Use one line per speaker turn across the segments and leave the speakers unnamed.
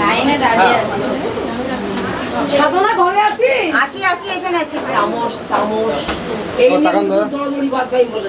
লাইনে দাঁড়িয়ে আছি।
সাধনা ঘরে আছি
আছি আছি এখানে আছি। চামচ চামচ
এই নিয়ে দৌড়াদৌড়ি বাদ পাই বলে।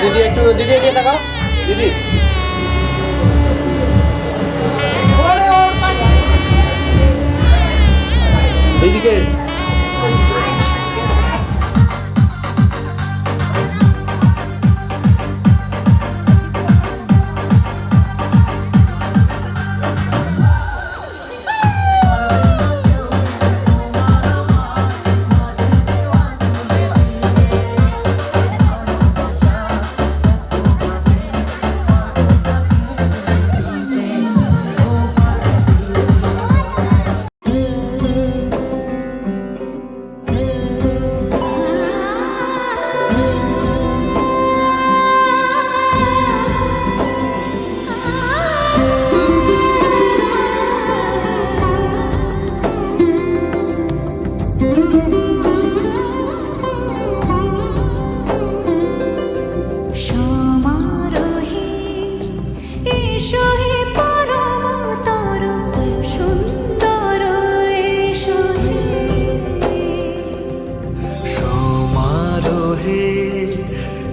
दीदी एक दीदी एदिকে তাকাও दीदी এইদিকে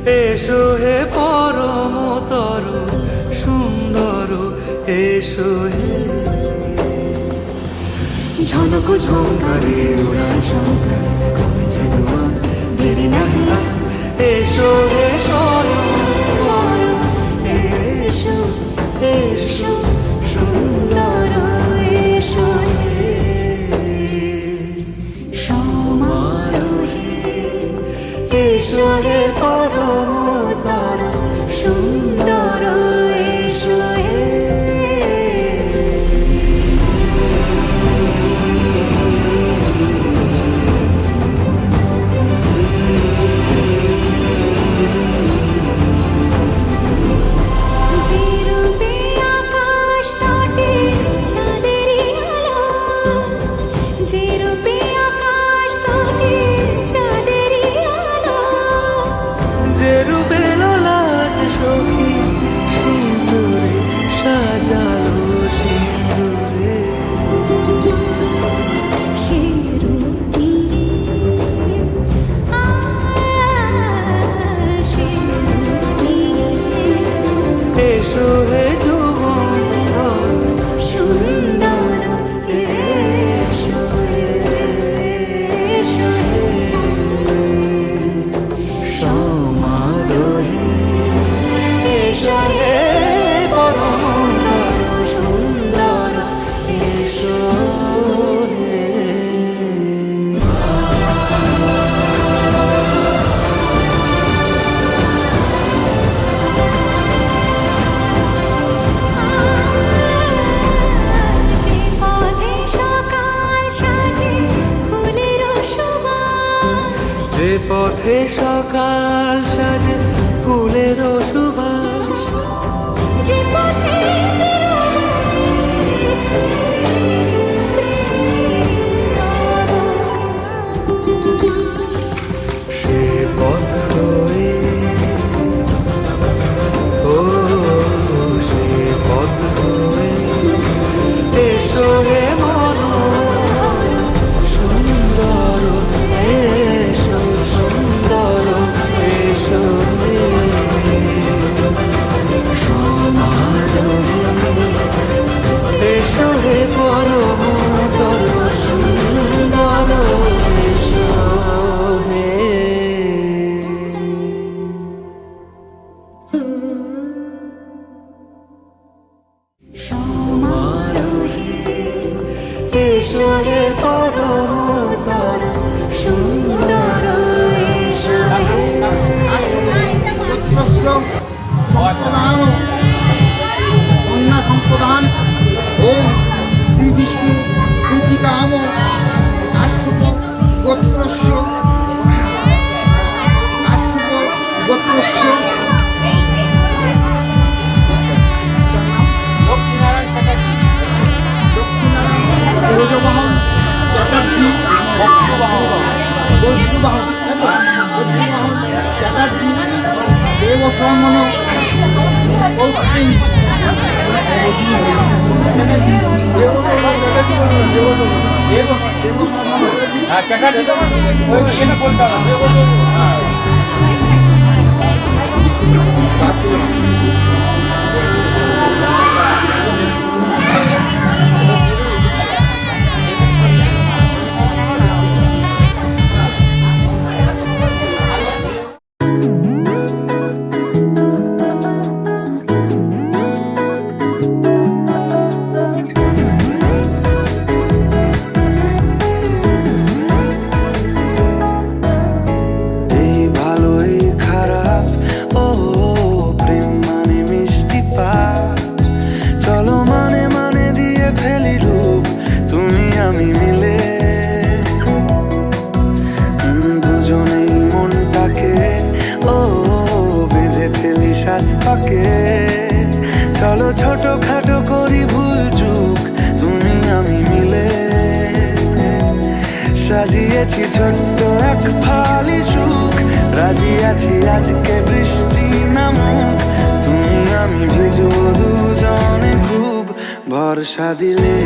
এসো হে পরমতর সুন্দর এসো হে ঝনক ঝঙ্কারে উড়ায় শঙ্কার কমেছে দুয়ার দেরি নাহি আর এসো হে স্বয়ং এসো এসো সুন্দর এসো হে সমারোহে এসো হে পরমতর সুন্দর এসো হে এসো হে যুগন্ধর সুন্দর এসো এসো সমারোহে এসো হে পরমতর সুন্দর এসো হে যে পথে সকাল সাজে ফুলের সুবাস যে পথে সে পথ হয়ে ও সে পথ হয়ে এসো হে মনোহর সুন্দর এসো সুন্দর এসো হে সমারোহে এসো হে পরমতর সুন্দর এসো হে সমারোহে এসো হে পরমতর সুন্দর এসো হে
সম্প্রদান কন্যা সম্প্রদান ওম শ্রী বিষ্ণু প্রীতিকাম আশুভ গোত্রস্য চ্যাটার্জি দেব সম্মান
চলো ছোটখাটো করি ভুল চুক তুমি আমি মিলে সাজিয়েছি ছোট্ট এক ফালি সুখ রাজি আছি আজকে বৃষ্টি নামুক তুমি আমি ভিজো দুজনে খুব ভরসা দিলে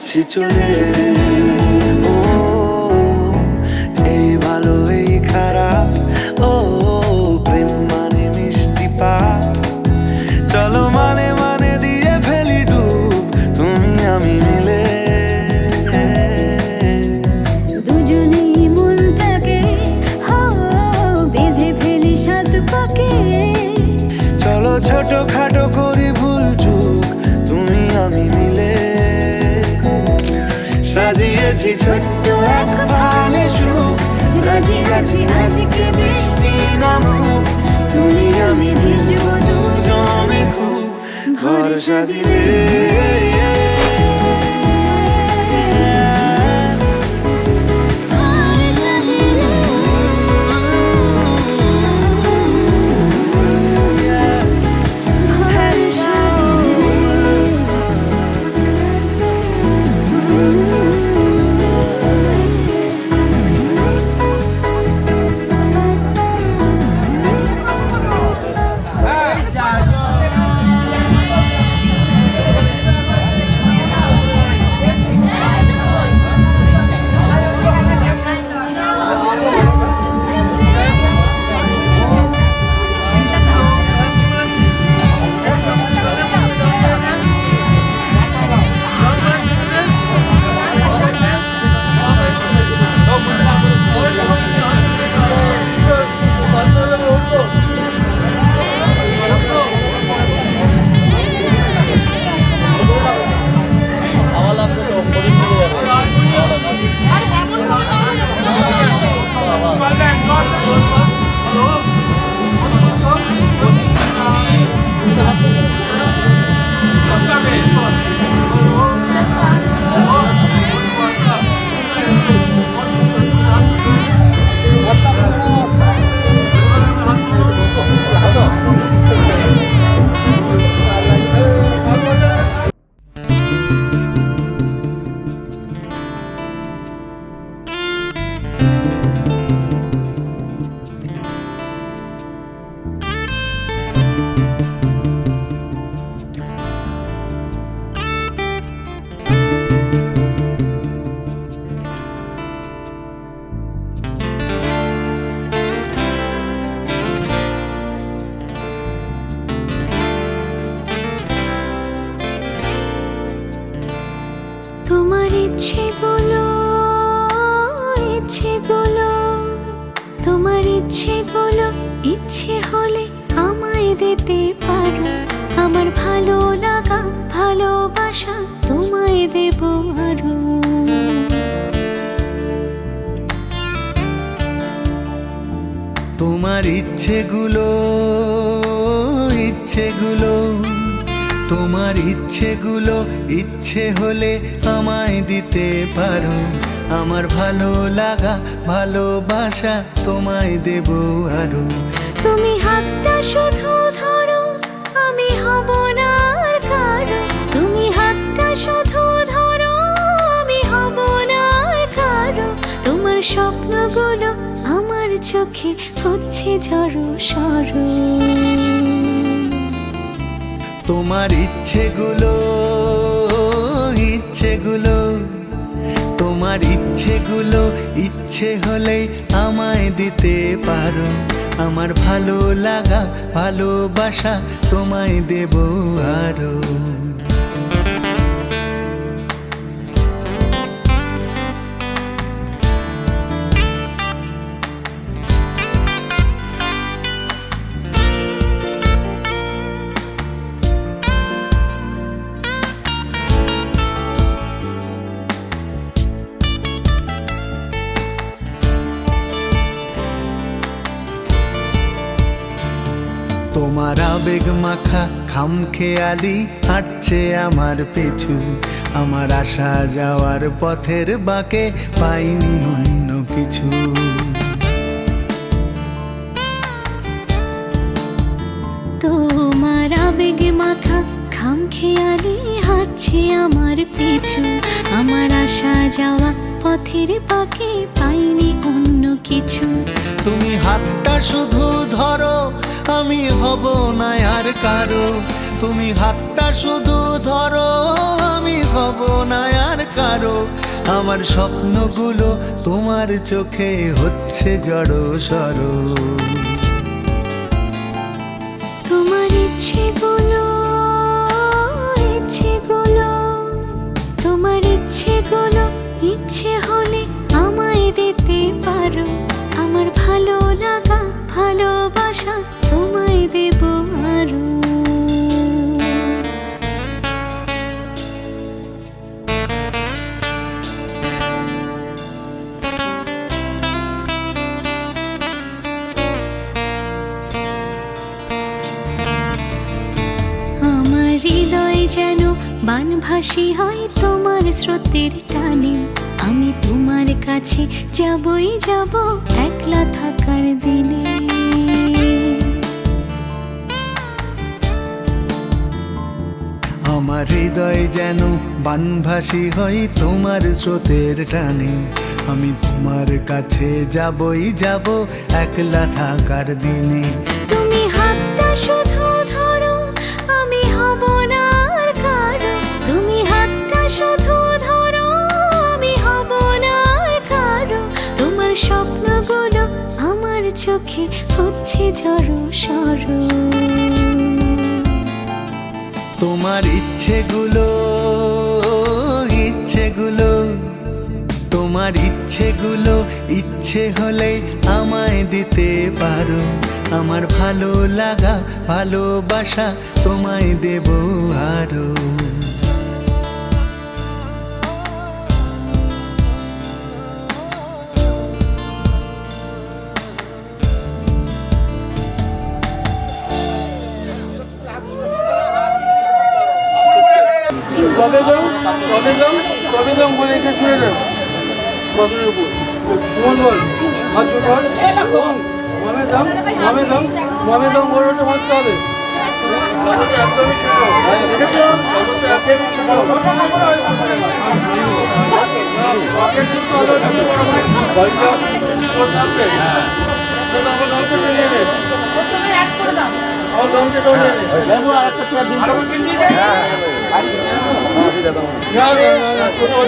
যাচ্ছি চলে। ও এই ভালো এই খারাপ, ও প্রেম মানে মিষ্টি পাপ, চলো মানে মানে দিয়ে ফেলি ডুব তুমি আমি মিলে।
দুজনেই মনটাকে বেঁধে ফেলি সাত পাকে,
চলো ছোট খাটো করি ভুল চুক তুমি আমি মিলে। সাজিয়েছি ছোট্ট এক ভালে সুখ, রাজি আছি আজকে বৃষ্টি নামুক, তুমি আমি ভিজবো দুজনে খুব ভরসা দিলে।
তোমার ইচ্ছেগুলো ইচ্ছেগুলো, তোমার ইচ্ছেগুলো ইচ্ছে হলে আমায় দিতে পারো, আমার ভালো লাগা ভালোবাসা তোমায় দেব আরো।
তোমার ইচ্ছেগুলো ইচ্ছেগুলো, তোমার ইচ্ছেগুলো ইচ্ছে হলে আমায় দিতে পারো, আমার ভালো লাগা ভালোবাসা তোমায় দেব আরো।
তুমি হাতটা শুধু ধরো আমি হব না আর কারো, তুমি হাতটা শুধু ধরো আমি হব না আর কারো, তোমার স্বপ্নগুলো আমার চোখে হচ্ছে ঝড়ো সরো।
তোমার ইচ্ছেগুলো ইচ্ছেগুলো, তোমার ইচ্ছেগুলো ইচ্ছে হলেই আমায় দিতে পারো, আমার ভালো লাগা ভালোবাসা তোমায় দেব আরো। তোমার আবেগ মাখা খামখেয়ালি হাঁটছে আমার পিছু, আমার আসা যাওয়ার পথের বাঁকে পাইনি অন্য কিছু।
তোমার আবেগে মাখা খামখেয়ালি হাঁটছে আমার পিছু, আমার আসা যাওয়া পথের বাঁকে পাইনি অন্য কিছু।
তুমি হাতটা শুধু ধরো আমি হব না আর কারো, তুমি হাতটা শুধু ধরো, আমি হব না আর কারো। আমার স্বপ্নগুলো তোমার চোখে হচ্ছে জড় সড়ো।
তোমার ইচ্ছেগুলো, ইচ্ছেগুলো, তোমার ইচ্ছেগুলো ইচ্ছে হলে আমায় দিতে পারো। আমার ভালো লাগা ভালোবাসা তোমায় দেব আরো। আমার হৃদয় যেন বানভাসী হয় তোমার স্রোতের টানে। আমি তোমার কাছে যাবই যাব একলা থাকার দিনে।
আমার হৃদয় যেন বানভাসী হয় তোমার স্রোতের টানে। আমি তোমার কাছে যাবই যাব একলা থাকার দিনে।
তুমি হাতটা শুধু ধরো, আমি হব না আর কারো। তুমি হাতটা শুধু ধরো, আমি হব না আর কারো। তোমার স্বপ্নগুলো আমার চোখে হচ্ছে ঝড় সরো।
তোমার ইচ্ছেগুলো, ইচ্ছেগুলো, তোমার ইচ্ছেগুলো ইচ্ছে হলে আমায় দিতে পারো। আমার ভালো লাগা ভালোবাসা তোমায় দেব আরো।
কবে দাম বলে এখানে ছুড়ে দেন কবের উপর বল হাত কর মামে দাম বড় ওটা মারতে হবে। একদমই দেখেছো একদমই ছোট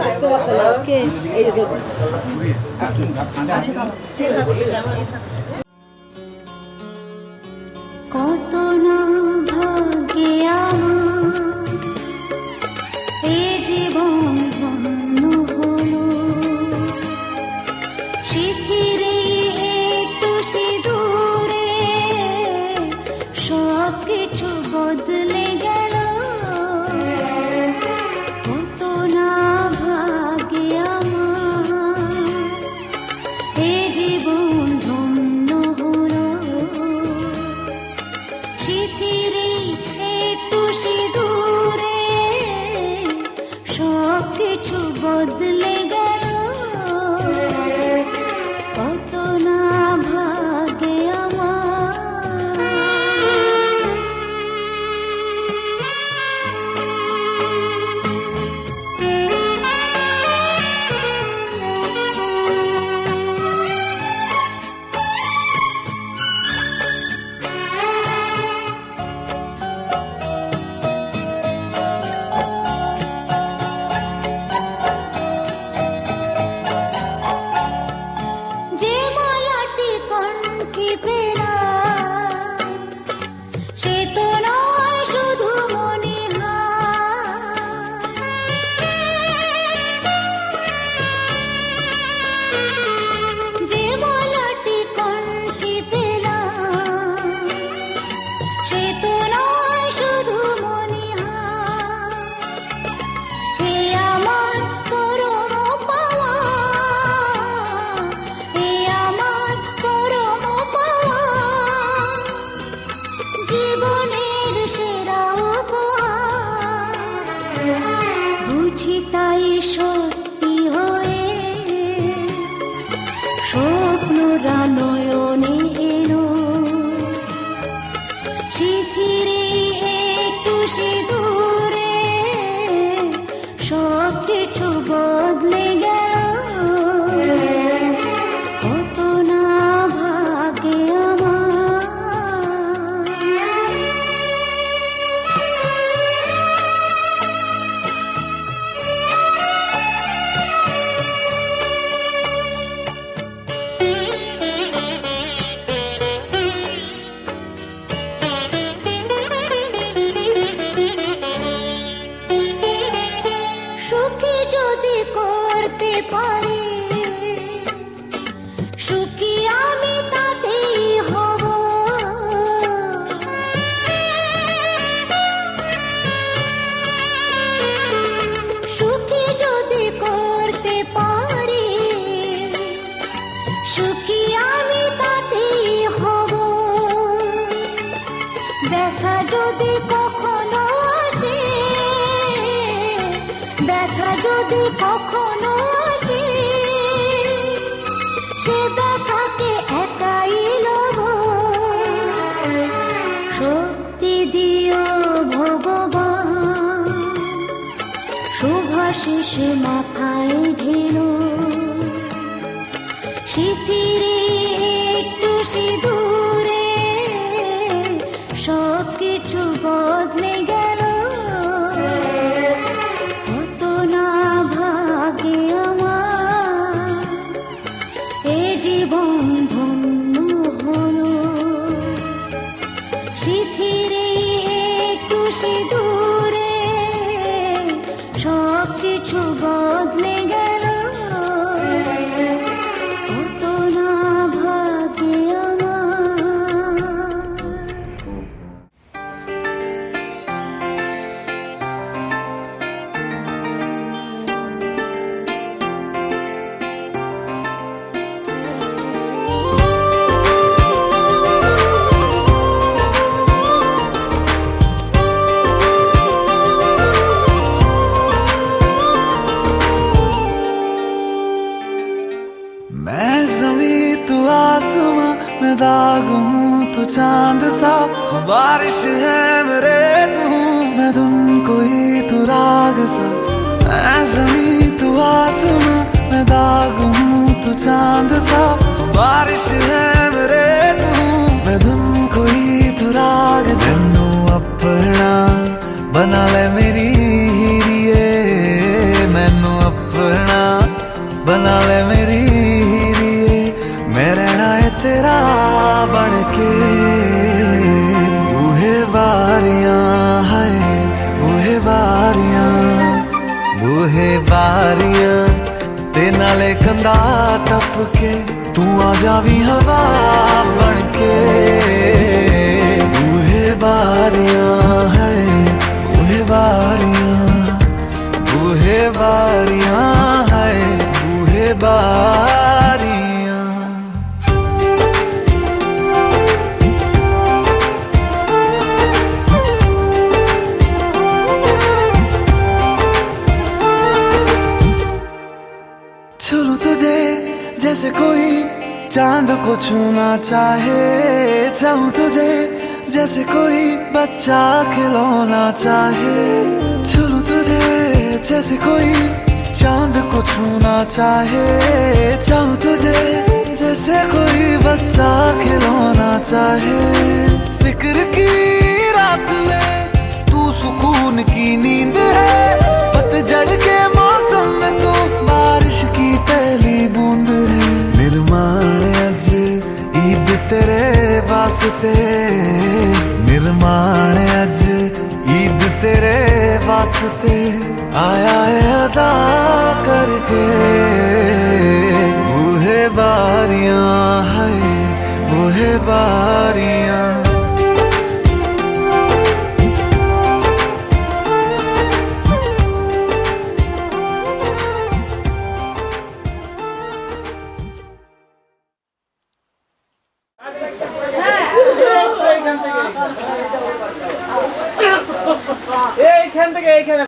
দেখতে পাচ্ছ না এই যে দেখো।
কত না ভাগ্যে আমার এ জীবন ধন্য হলো, শিথিরে একটু সিঁদুরে সব কিছু বদলে গেল। কত না ভাগ্যে আমার এ জীবন ধন্য হলো, শিথিরে একটু সিঁদুরে সব কিছু বদলে গেল। কত না ভাগ্যে যে মালাটি কণ্ঠে পেলা সে তো নয় শুধু মনিহার, যে মালাটি কণ্ঠে পেলা সে তো নয় শুধু মনিহার। এ আমার পরম পাওয়া, এ আমার পরম পাওয়া, জীবনের সেরা উপহার। বুঝি তাই সত্যি হয়ে স্বপ্নরা নয়নে এলো, শিথিরে একটু সিঁদুরে সব কিছু বদলে গেল। কত না ভাগ্যে সুখী যদি করতে পারি, সুখী আমি তাতেই হব। সুখী যদি করতে পারি, সুখী আমি তাতেই হব। দেখা যদি কখনো আসে, দেখা যদি কখনো আসে, সে দেখাকে একাই লব। শক্তি দিও ভগবান, শুভাশিস মাথায় ঢেলো, শিথিরে একটু সিঁদুরে সব কিছু বদলে গেল। কত না ভাগ্যে আমার এ জীবন ধন্য হলো, শিথিরে একটু সিঁদুরে সব কিছু বদলে গেল। কত না ভাগ্যে আমার।
मैं ज़मीं तू आसमां मैं दाग हूँ तू चांद सा, बारिश है मेरे तू हूँ मैं धुन कोई तू राग सा। मैं ज़मीं तू आसमां मैं दाग हूँ तू चांद सा, बारिश है मेरे तू हूँ मैं धुन कोई तू राग सा। मैनू अपना बना ले मेरी हीरिए, कंधा टपके तू आ जावी हवा बनके बूहे बारियां है बूहे बारियां बूहे बारियां है बूहे बारियां छू तुझे जैसे कोई चांद को छूना चाहे चाहूं तुझे जैसे कोई बच्चा खिलौना चाहे छू तुझे जैसे कोई चांद को छूना चाहे चाहूं तुझे जैसे कोई बच्चा खिलौना चाहे फिक्र की रात में तू सुकून की नींद है पतझड़ के मौसम में तू बारिश की पहली बूंद है निर्माण अज ईद तेरे वास्ते निर्माण अज ईद तेरे वास्ते आया है अदा करके बूहे बारियां है बूहे बारियां
এইখান থেকে এইখানে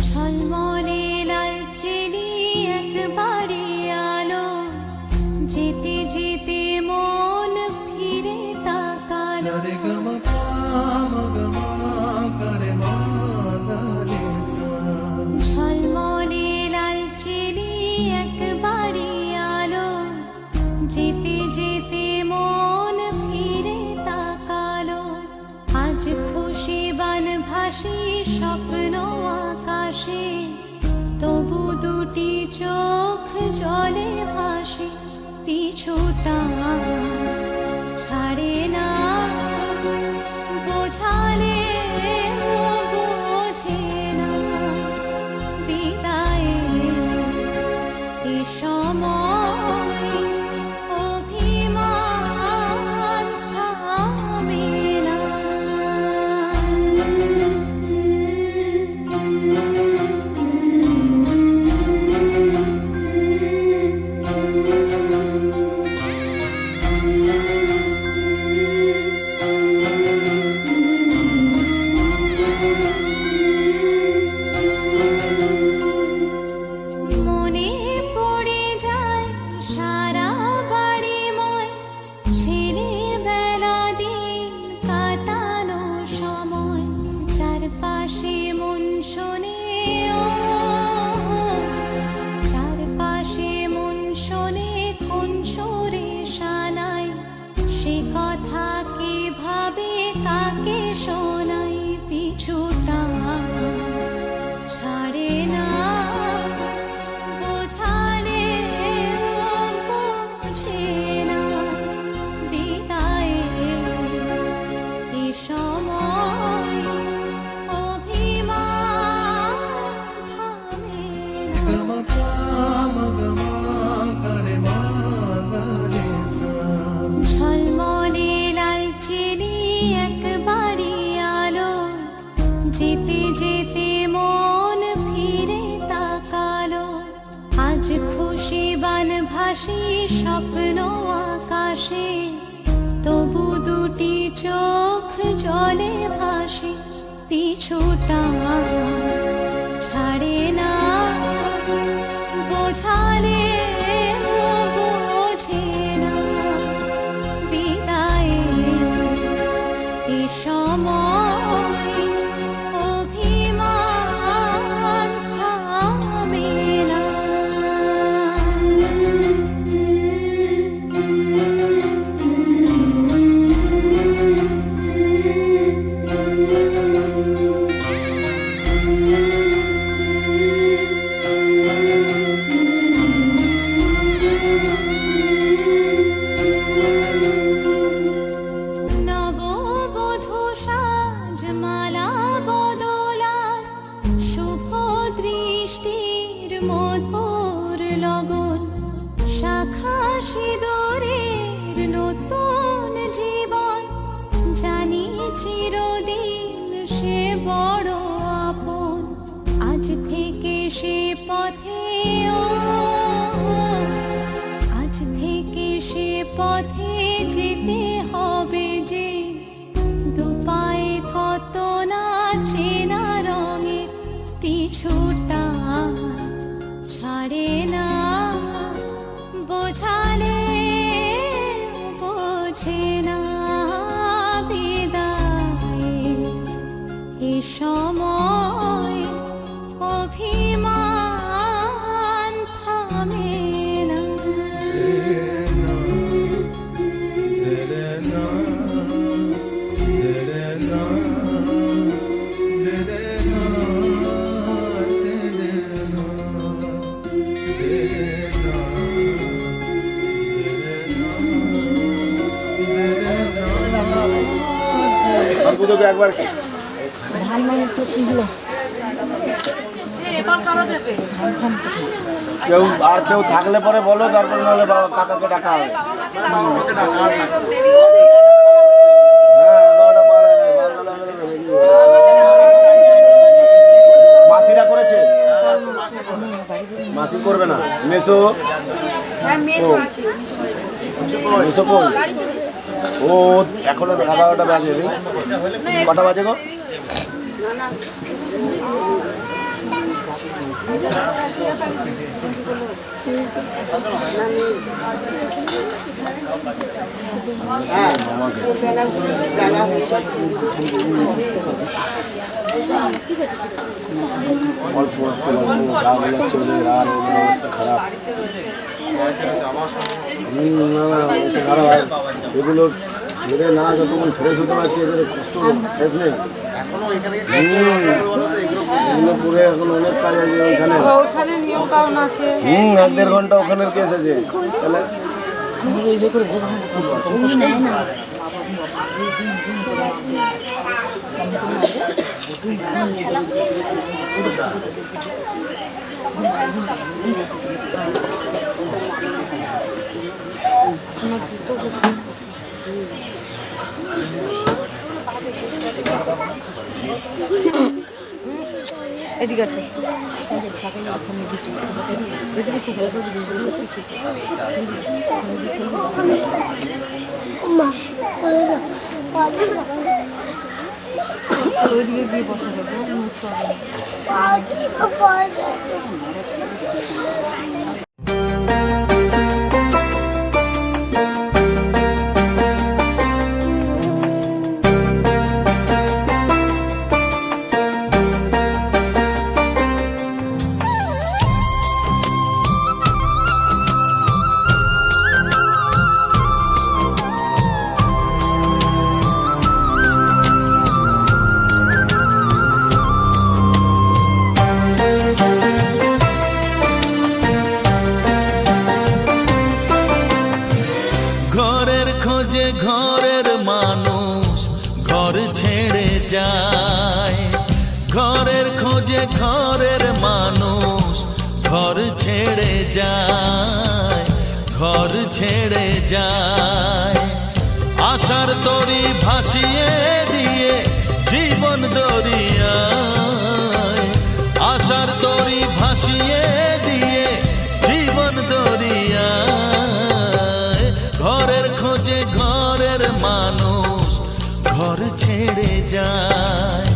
ঝলমলে লাল চিনি একবারে আলো যেতে যেতে মন ফিরে তাকালো ঝলমলে লাল চিনি একবারে আলো যেতে যেতে মন ফিরে তাকালো আজ খুশি বান ভাসি স্বপ্ন আকাশে তবু দুটি চোখ জলে ভাসে পিছুটা ছাড়ে না বোঝালে বোঝে না বিদায়ে এ সময় অভিমান থামে না মনে পড়ে যায় সারা বাড়িময় ছেলেবেলা দিন কাটানো সময় চারপাশে মন শোনে ও চারপাশে মন শোনে কোন সুরে শানাই সে কথা কে ভাবে কাকে শোনাই পিছুটা ছাড়ে না বোঝালে বোঝে না বিদায়ে এ সময় অভিমান থামে না ঝলমলে লাল চিনি একবারে আলো যেতে যেতে মন ফিরে তাকালো আজ খুশি বান ভাসি স্বপ্ন আকাশে তবু দুটি চোখ জলে ভাসে পিছুটা ছাড়ে না বোঝালে বোঝে না বিদায়ে এ সময় অভিমান থামে না মধুর লগন শাখা সিঁদুরের নতুন জীবন জানি চিরদিন সে বড় আপন আজ থেকে সে পথে আজ থেকে সে পথে যেতে হবে যে দুপায়ে কত না চেনা রঙে পিছুটা ছাড়ে না বোঝালে বোঝে না বিদায় এ সময় অভিমান থামে না
একবার কেউ আর কেউ থাকলে পরে বলো, তারপর নাহলে বাবা কাকাকে ডাকা হবে। মাসিরা করেছে, মাসি করবে না। মেসো মেসো কই? ও এখনো 11টা বাজে। কটা বাজে গো? এগুলো এদের না যতক্ষণ ফ্রেশ হতে পারছে এদের কষ্ট ফ্রেশ নেই এখনো এখানে পুরে এখন অনেক কাজ আছে ওখানে
ওখানে নিয়ম কারণ আছে
1-1.5 ঘন্টা ওখানে কেস আছে তাহলে
এদিকে আছে ওইদিকে গিয়ে বসে দেবো
ঘরের মানুষ ঘর ছেড়ে যায়, ঘরের খোঁজে ঘরের মানুষ ঘর ছেড়ে যায়, ঘর ছেড়ে যায়। আশার তরি ভাসিয়ে দিয়ে জীবন দরিয়ায়, আশার তরি ভাসিয়ে দিয়ে জীবন দরিয়ায়। ঘরের খোঁজে ঘরের মানুষ ঘর ছেড়ে যায়,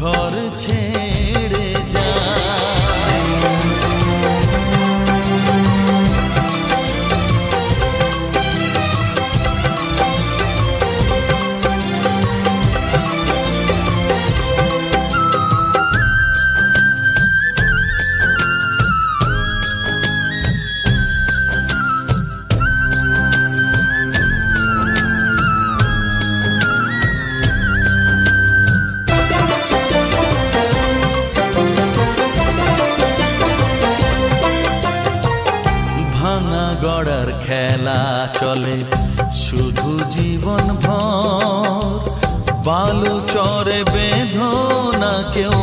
ঘর ছেড়ে যায়। গড়ার খেলা চলে শুধু জীবন ভর, বালু চরে বেঁধো না কেউ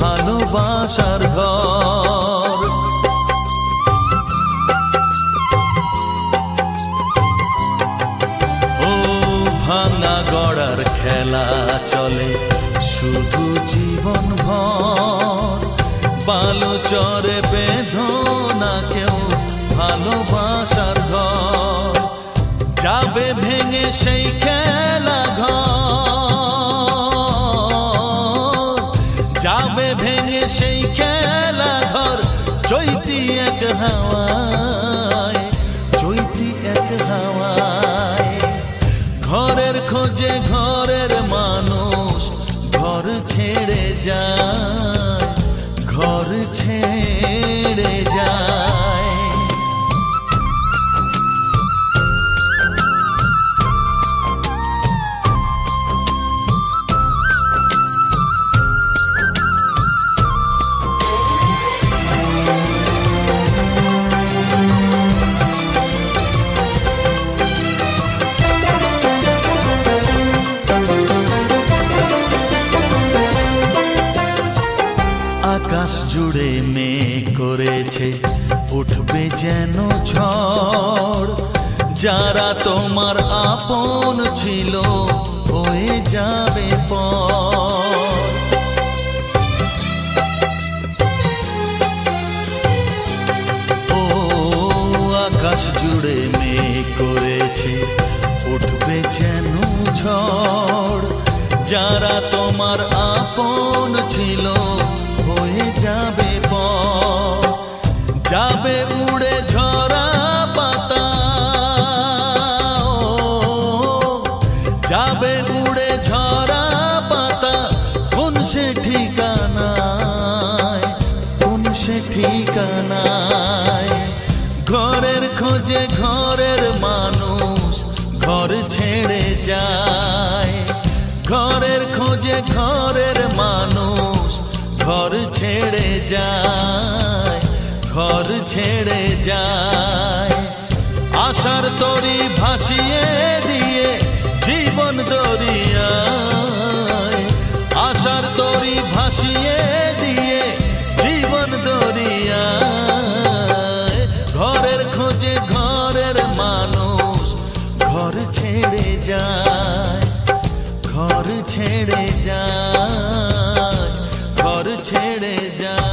ভালোবাসার ঘর। বেঁধো না কেউ ভালোবাসার ঘর, যাবে ভেঙে সেই খেলা ঘর, যাবে ভেঙে সেই খেলা ঘর। চৈতি এক হাওয়ায়, চৈতি এক হাওয়ায়, ঘরের খোঁজে ঘরের মানুষ ঘর ছেড়ে যায়, ঘর ছেড়ে যায়। আকাশ জুড়ে মেঘ করেছে উঠবে যেন ঝড়, যারা তোমার আপন ছিল হয়ে যাবে পর। ও আকাশ জুড়ে মেঘ করেছে উঠবে যেন ঝড়, যারা তোমার আপন ছিল হয়ে যাবে পর। যাবে উড়ে ঝরা পাতা, যাবে উড়ে ঝরা পাতা, কোন সে ঠিকানায়, কোন সে ঠিকানায়। ঘরের খোঁজে ঘরের মানুষ ঘর ছেড়ে যায়, ঘরের খোঁজে ঘরের মানুষ ঘর ছেড়ে যায়, ঘর ছেড়ে যায়। আশার তরি ভাসিয়ে দিয়ে জীবন দরিয়ায়, আশার তরি ভাসিয়ে দিয়ে জীবন দরিয়ায়। ঘরের খোঁজে ঘরের মানুষ ঘর ছেড়ে যায়, ঘর ছেড়ে যায়, ঘর ছেড়ে যায়।